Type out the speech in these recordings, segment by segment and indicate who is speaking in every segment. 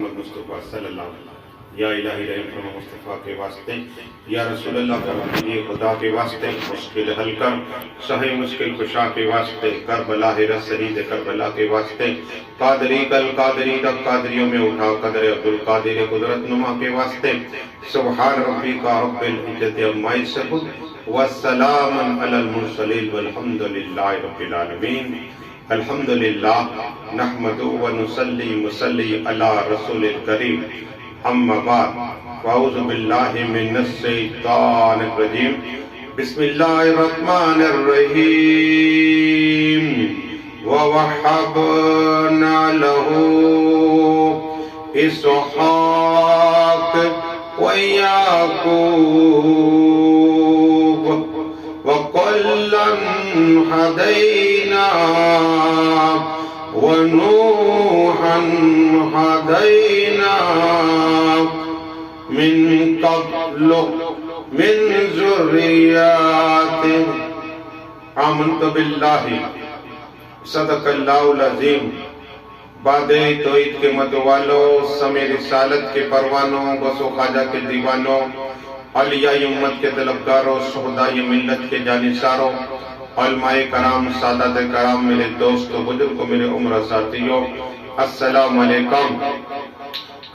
Speaker 1: مصطفیٰ صلی اللہ علیہ وسلم یا الہی رحم فرما مصطفیٰ کے واسطے، یا رسول اللہ فرمائیے خدا کے واسطے، مشکل حل کر سہی مشکل کشا کے واسطے، کربلا رس شہید کربلا کے واسطے، قادری کل قادری تک قادریوں میں اٹھا قدر عبدالقادر قدرت نما کے واسطے، سبحان ربک رب العزت عما یصفون والسلام علی المرسلین والحمد للہ رب العالمین۔ الحمدللہ نحمد و نصلی مسلی علی رسول الکریم، اما بعد فاعوذ باللہ من الشیطان الرجیم، بسم اللہ الرحمن الرحیم، ووہبنا لہ اسحاق ویعقوب وکلا ہدینا ونوحا ہدینا من قبل من ذریاتہ۔ آمنت باللہ صدق اللہ العظیم۔ بعد توحید کے مدوالوں، سمے رسالت کے پروانوں، غوث و خواجہ کے دیوانوں، اولیاء امت کے طلبگاروں، شہداء ملت کے جانثاروں، علماء کرام، سادات کرام، میرے دوستوں، بزرگوں، میرے عمر ساتھیوں، السلام علیکم۔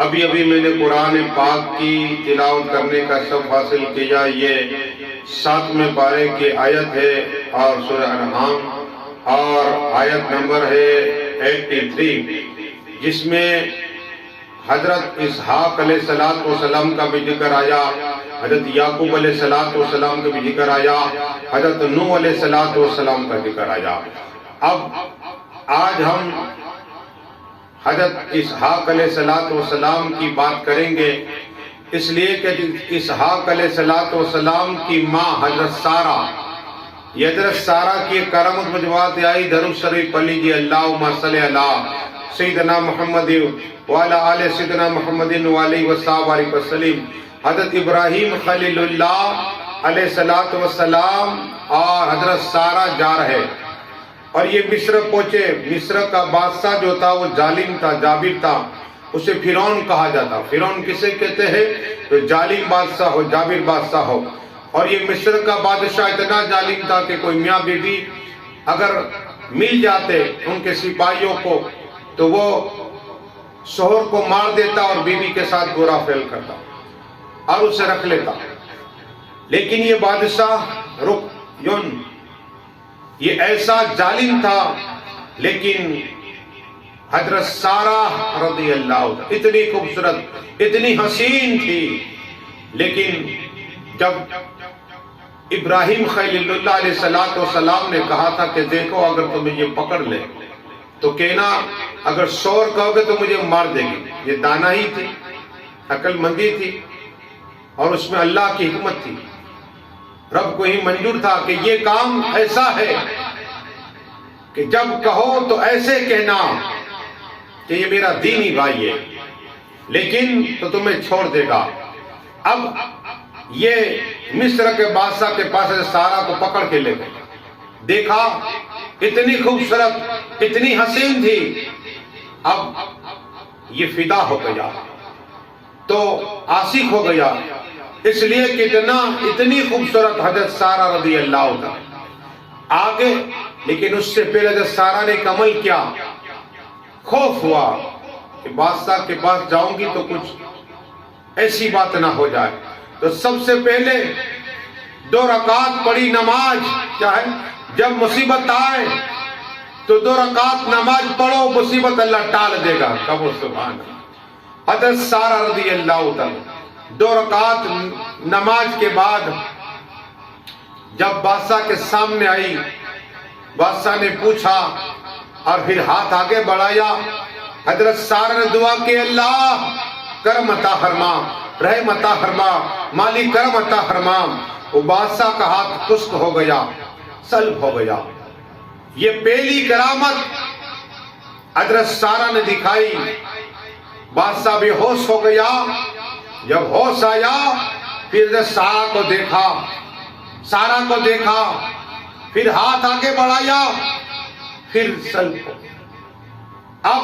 Speaker 1: ابھی میں نے قرآن پاک کی تلاوت کرنے کا شرف حاصل کیا۔ یہ 7ویں پارے کی آیت ہے اور سورہ انعام، اور آیت نمبر ہے 83، جس میں حضرت اسحاق علیہ السلام کا بھی ذکر آیا، حضرت یعقوب علیہ السلام کا بھی ذکر آیا، حضرت نوح علیہ السلام کا ذکر آیا۔ اب آج ہم حضرت اسحاق علیہ السلام کی بات کریں گے، اس لیے کہ اسحاق علیہ السلام کی ماں حضرت سارہ، یہ حضرت سارہ کی کرامت مجموعات آئی، درود شریف پڑھ لیجیے، اللہم صلی علی سیدنا محمد وعلی آل سیدنا محمد وعلیہ وآلہ وسلم۔ حضرت ابراہیم خلیل اللہ علیہ السلام اور حضرت سارہ جا رہے، اور یہ مصر پہنچے۔ مصر کا بادشاہ جو تھا وہ ظالم تھا، جابر تھا، اسے فرعون کہا جاتا۔ فرعون کسے کہتے ہیں؟ تو ظالم بادشاہ ہو، جابر بادشاہ ہو۔ اور یہ مصر کا بادشاہ اتنا ظالم تھا کہ کوئی میاں بیوی اگر مل جاتے ان کے سپاہیوں کو تو وہ شوہر کو مار دیتا اور بیوی کے ساتھ گورا فعل کرتا اور اسے رکھ لیتا۔ لیکن یہ بادشاہ رکیون یہ ایسا ظالم تھا، لیکن حضرت سارہ رضی اللہ عنہ اتنی خوبصورت، اتنی حسین تھی، لیکن جب ابراہیم خلیل اللہ علیہ السلام نے کہا تھا کہ دیکھو اگر تمہیں یہ پکڑ لے تو کہنا، اگر شور کہو گے تو مجھے مار دے گی۔ یہ دانا ہی تھی، عقل مندی تھی، اور اس میں اللہ کی حکمت تھی۔ رب کو ہی منظور تھا کہ یہ کام ایسا ہے کہ جب کہو تو ایسے کہنا کہ یہ میرا دینی بھائی ہے، لیکن تو تمہیں چھوڑ دے گا۔ اب یہ مصر کے بادشاہ کے پاس سارہ کو پکڑ کے لے گئے، دیکھا اتنی خوبصورت، اتنی حسین تھی۔ اب یہ فدا ہو گیا، تو عاشق ہو گیا، اس لیے کہ اتنی خوبصورت حضرت سارہ رضی اللہ عنہ آگے۔ لیکن اس سے پہلے حضرت سارہ نے ایک عمل کیا، خوف ہوا کہ بادشاہ کے پاس جاؤں گی تو کچھ ایسی بات نہ ہو جائے، تو سب سے پہلے 2 رکعت پڑھی نماز۔ کیا ہے؟ جب مصیبت آئے تو 2 رکعت نماز پڑھو، مصیبت اللہ ٹال دے گا۔ کہو سبحان اللہ۔ حضرت سارہ رضی اللہ عنہ 2 رکعت نماز کے بعد جب بادشاہ کے سامنے آئی، بادشاہ نے پوچھا اور پھر ہاتھ آگے بڑھایا، حضرت سارہ نے دعا کی، اللہ کرم عطا فرما، رحم عطا فرما، مالی کرم عطا فرما۔ وہ بادشاہ کا ہاتھ خشک ہو گیا، سلب ہو گیا۔ یہ پہلی کرامت حضرت سارہ نے دکھائی۔ بادشاہ بے ہوش ہو گیا، جب ہوش آیا پھر حضرت سارہ کو دیکھا، پھر ہاتھ آگے بڑھایا، پھر سلب ہو۔ اب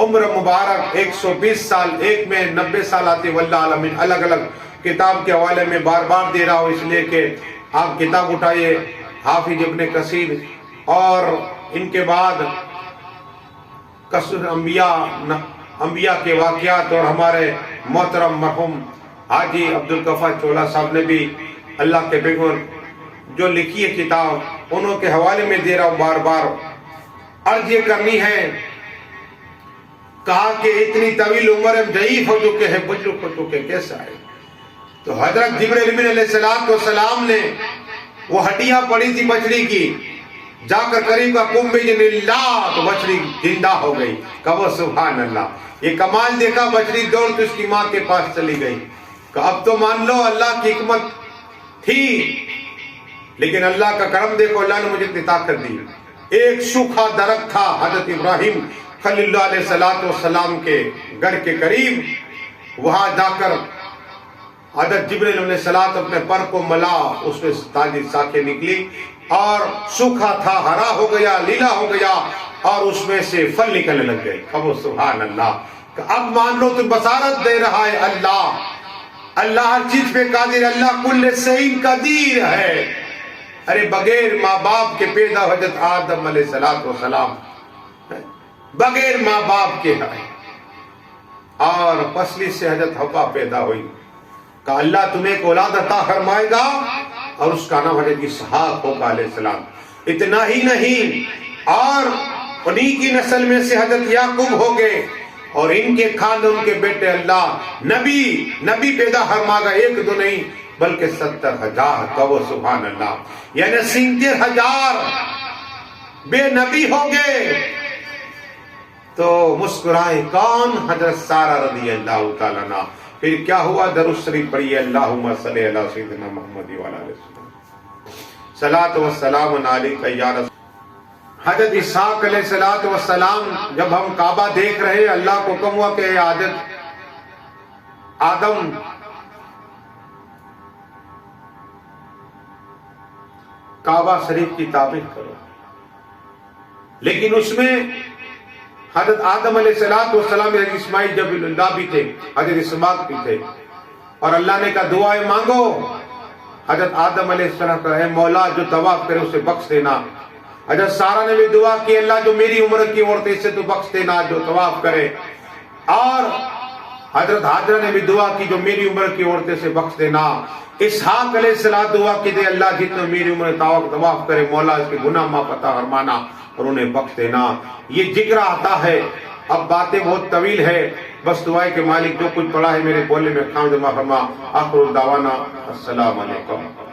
Speaker 1: عمر مبارک 120 سال، ایک میں 90 سال آتی، واللہ عالمین۔ الگ الگ کتاب کے حوالے میں بار بار دے رہا ہوں، اس لیے کہ آپ کتاب اٹھائیے، حافظ ابن کثیر، اور ان کے بعد قصص انبیاء کے واقعات، اور ہمارے محترم مرحوم حاجی عبدالکفا چولا صاحب نے بھی اللہ کے بغیر جو لکھی ہے کتاب، انہوں کے حوالے میں دے رہا ہوں بار بار۔ عرض یہ کرنی ہے، کہا کہ اتنی طویل عمر میں ضعیف ہو چکے ہیں، بزرگ ہو چکے، کیسا ہے؟ تو حضرت جبرائیل امین علیہ السلام نے وہ ہڈیاں پڑی تھی بچڑی کی، جا کر قریب کا قم بِإِذْنِ اللَّهِ، تو بچڑی زندہ ہو گئی۔ کہو سبحان اللہ۔ یہ کمال دیکھا، بچڑی دوڑ تو اس کی ماں کے پاس چلی گئی، کہ اب تو مان لو اللہ کی حکمت تھی، لیکن اللہ کا کرم دیکھو، اللہ نے مجھے اتنی طاقت دی۔ ایک سوکھا درخت تھا حضرت ابراہیم خلیل اللہ علیہ السلام کے گھر کے قریب، وہاں جا کر حضرت جبرائیل علیہ السلام اپنے پر کو ملا، اس میں تازی شاخیں نکلی، اور سوکھا تھا ہرا ہو گیا، لیلا ہو گیا، اور اس میں سے پھل نکلنے لگ گئے۔ کہو سبحان اللہ۔ کہ اب مان لو تو بصارت دے رہا ہے اللہ، اللہ ہر چیز پہ قادر، اللہ کل شیء قدیر ہے۔ ارے بغیر ماں باپ کے پیدا حضرت آدم علیہ السلام، بغیر ماں باپ کے ہے، اور پسلی سے حضرت حوا پیدا ہوئی۔ کہ اللہ تمہیں ایک اولاد عطا فرمائے گا، اور اس کا نام حضرت اسحاق ہوگا علیہ السلام۔ اتنا ہی نہیں، اور انہی کی نسل میں سے حضرت یعقوب ہو گئے، اور ان کے خاندان کے بیٹے اللہ نبی پیدا فرمائے گا، ایک دو نہیں بلکہ 70,000۔ کہو سبحان اللہ۔ یعنی 70,000 بے نبی ہو گئے۔ تو مسکرائے کون؟ حضرت سارہ رضی اللہ تعالیٰ عنہ۔ پھر کیا ہوا؟ درود شریف پڑھیے، اللہم صلی علی سیدنا محمد وعلی آلہ وسلم، صلاۃ و سلام علیک یا رسول۔ حضرت اسحاق علیہ السلام جب ہم کعبہ دیکھ رہے، اللہ کو حکم ہوا کہ اے آدم کعبہ شریف کی تعمیر کرو، لیکن اس میں حضرت آدم علیہ السلام، حضرت اسماعیل جب اللہ بھی تھے، حضرت اسحاق بھی تھے، اور اللہ نے کہا دعائیں مانگو۔ حضرت آدم علیہ السلام کہا اے مولا جو طواف کرے اسے بخش دینا۔ حضرت سارہ نے بھی دعا کی، اللہ جو میری عمر کی عورتیں سے تو بخش دینا جو طواف کرے، اور حضرت حاجرہ نے بھی دعا کی جو میری عمر کی عورتیں سے بخش دینا۔ اسحاق علیہ السلام دعا کی دے اللہ جتنے میری عمر طواف کرے مولا اس کے گناہ معاف عطا فرمانا اور انہیں بخش دینا۔ یہ ذکر آتا ہے۔ اب باتیں بہت طویل ہے، بس دعائیں کہ مالک جو کچھ پڑھا ہے میرے بولنے میں کام جمع فرما۔ آخر دعوانا السلام علیکم۔